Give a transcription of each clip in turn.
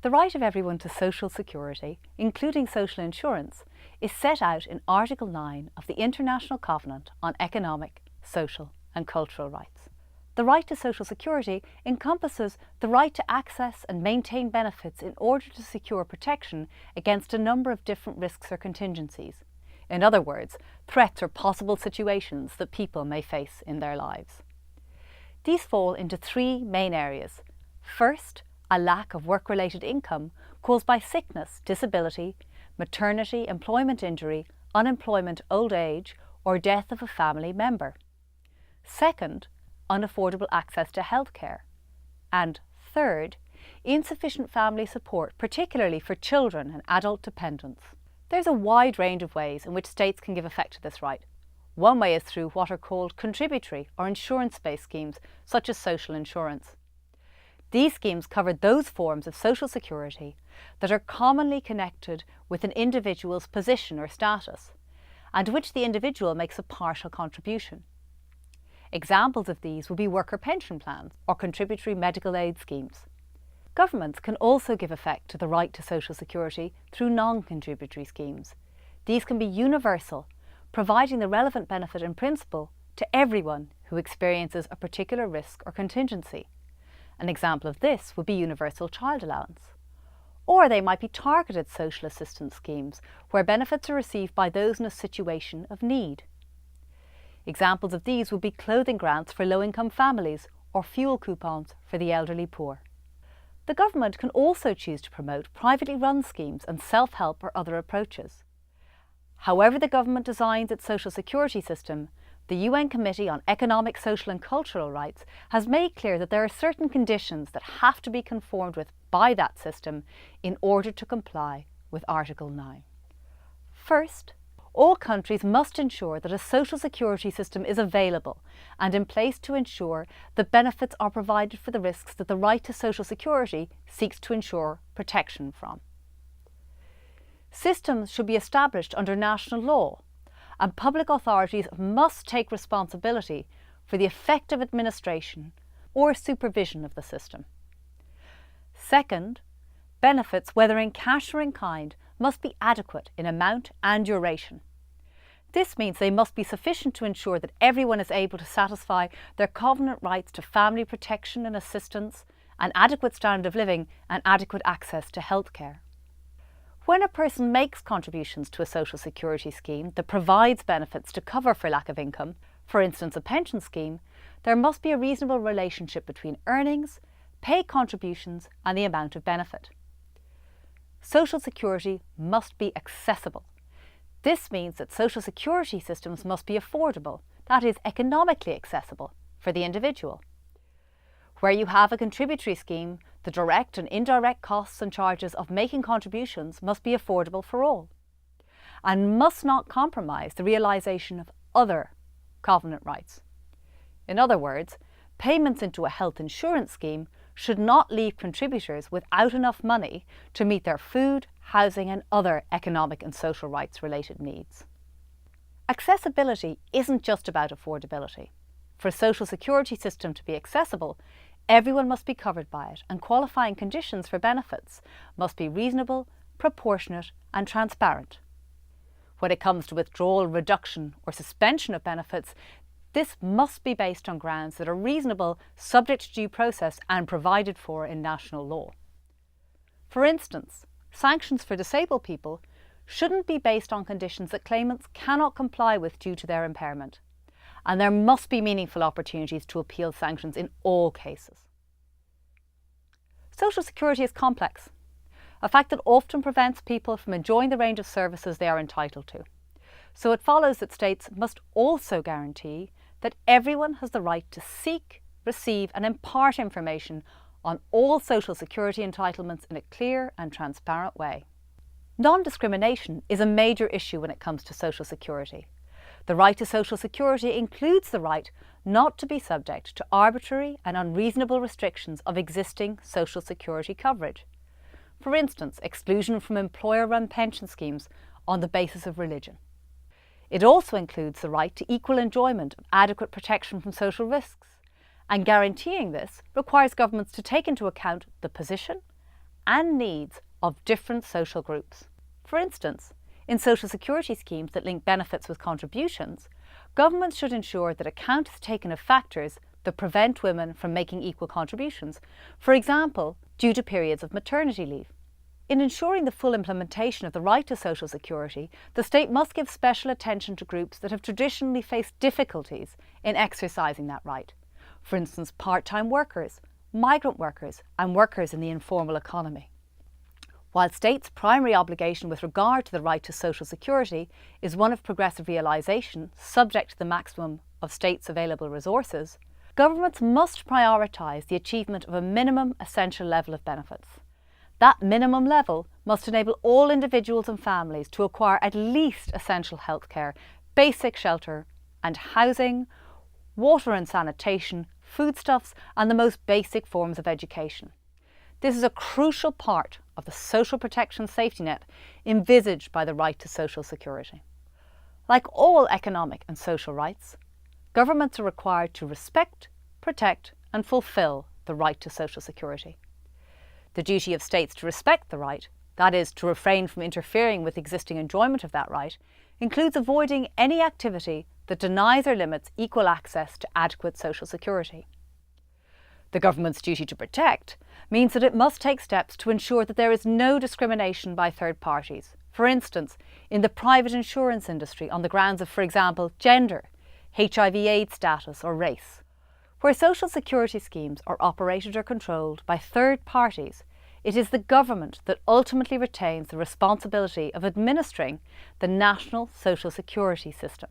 The right of everyone to social security, including social insurance, is set out in Article 9 of the International Covenant on Economic, Social and Cultural Rights. The right to social security encompasses the right to access and maintain benefits in order to secure protection against a number of different risks or contingencies. In other words, threats or possible situations that people may face in their lives. These fall into three main areas. First, a lack of work-related income caused by sickness, disability, maternity, employment injury, unemployment, old age, or death of a family member. Second, unaffordable access to healthcare. And third, insufficient family support, particularly for children and adult dependents. There's a wide range of ways in which states can give effect to this right. One way is through what are called contributory or insurance-based schemes, such as social insurance. These schemes cover those forms of social security that are commonly connected with an individual's position or status, and to which the individual makes a partial contribution. Examples of these would be worker pension plans or contributory medical aid schemes. Governments can also give effect to the right to social security through non-contributory schemes. These can be universal, providing the relevant benefit in principle to everyone who experiences a particular risk or contingency. An example of this would be universal child allowance. Or they might be targeted social assistance schemes where benefits are received by those in a situation of need. Examples of these would be clothing grants for low-income families or fuel coupons for the elderly poor. The government can also choose to promote privately run schemes and self-help or other approaches. However the government designs its social security system, the UN Committee on Economic, Social and Cultural Rights has made clear that there are certain conditions that have to be conformed with by that system in order to comply with Article 9. First, all countries must ensure that a social security system is available and in place to ensure that benefits are provided for the risks that the right to social security seeks to ensure protection from. Systems should be established under national law, and public authorities must take responsibility for the effective administration or supervision of the system. Second, benefits, whether in cash or in kind, must be adequate in amount and duration. This means they must be sufficient to ensure that everyone is able to satisfy their covenant rights to family protection and assistance, an adequate standard of living and adequate access to healthcare. When a person makes contributions to a social security scheme that provides benefits to cover for lack of income, for instance a pension scheme, there must be a reasonable relationship between earnings, pay contributions and the amount of benefit. Social security must be accessible. This means that social security systems must be affordable, that is, economically accessible for the individual. Where you have a contributory scheme, the direct and indirect costs and charges of making contributions must be affordable for all, and must not compromise the realisation of other covenant rights. In other words, payments into a health insurance scheme should not leave contributors without enough money to meet their food, housing and other economic and social rights related needs. Accessibility isn't just about affordability. For a social security system to be accessible, everyone must be covered by it, and qualifying conditions for benefits must be reasonable, proportionate and transparent. When it comes to withdrawal, reduction or suspension of benefits, this must be based on grounds that are reasonable, subject to due process and provided for in national law. For instance, sanctions for disabled people shouldn't be based on conditions that claimants cannot comply with due to their impairment, and there must be meaningful opportunities to appeal sanctions in all cases. Social security is complex, a fact that often prevents people from enjoying the range of services they are entitled to. So it follows that states must also guarantee that everyone has the right to seek, receive and impart information on all social security entitlements in a clear and transparent way. Non-discrimination is a major issue when it comes to social security. The right to social security includes the right not to be subject to arbitrary and unreasonable restrictions of existing social security coverage. For instance, exclusion from employer-run pension schemes on the basis of religion. It also includes the right to equal enjoyment of adequate protection from social risks, and guaranteeing this requires governments to take into account the position and needs of different social groups. For instance, in social security schemes that link benefits with contributions, governments should ensure that account is taken of factors that prevent women from making equal contributions, for example, due to periods of maternity leave. In ensuring the full implementation of the right to social security, the state must give special attention to groups that have traditionally faced difficulties in exercising that right. For instance, part-time workers, migrant workers, and workers in the informal economy. While states' primary obligation with regard to the right to social security is one of progressive realisation, subject to the maximum of states' available resources, governments must prioritise the achievement of a minimum essential level of benefits. That minimum level must enable all individuals and families to acquire at least essential healthcare, basic shelter and housing, water and sanitation, foodstuffs and the most basic forms of education. This is a crucial part of the social protection safety net envisaged by the right to social security. Like all economic and social rights, governments are required to respect, protect and fulfil the right to social security. The duty of states to respect the right, that is, to refrain from interfering with existing enjoyment of that right, includes avoiding any activity that denies or limits equal access to adequate social security. The government's duty to protect means that it must take steps to ensure that there is no discrimination by third parties, for instance, in the private insurance industry on the grounds of, for example, gender, HIV/AIDS status or race. Where social security schemes are operated or controlled by third parties, it is the government that ultimately retains the responsibility of administering the national social security system,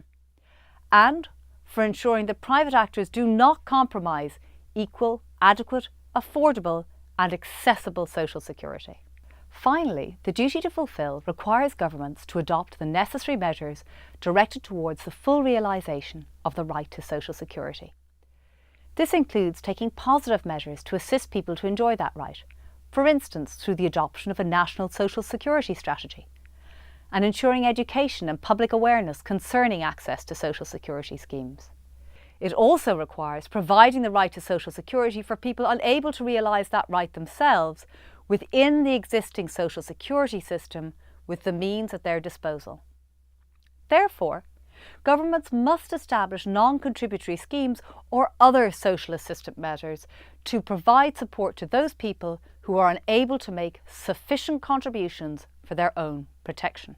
and for ensuring that private actors do not compromise equal, adequate, affordable and accessible social security. Finally, the duty to fulfil requires governments to adopt the necessary measures directed towards the full realisation of the right to social security. This includes taking positive measures to assist people to enjoy that right, for instance through the adoption of a national social security strategy, and ensuring education and public awareness concerning access to social security schemes. It also requires providing the right to social security for people unable to realise that right themselves within the existing social security system with the means at their disposal. Therefore, governments must establish non-contributory schemes or other social assistance measures to provide support to those people who are unable to make sufficient contributions for their own protection.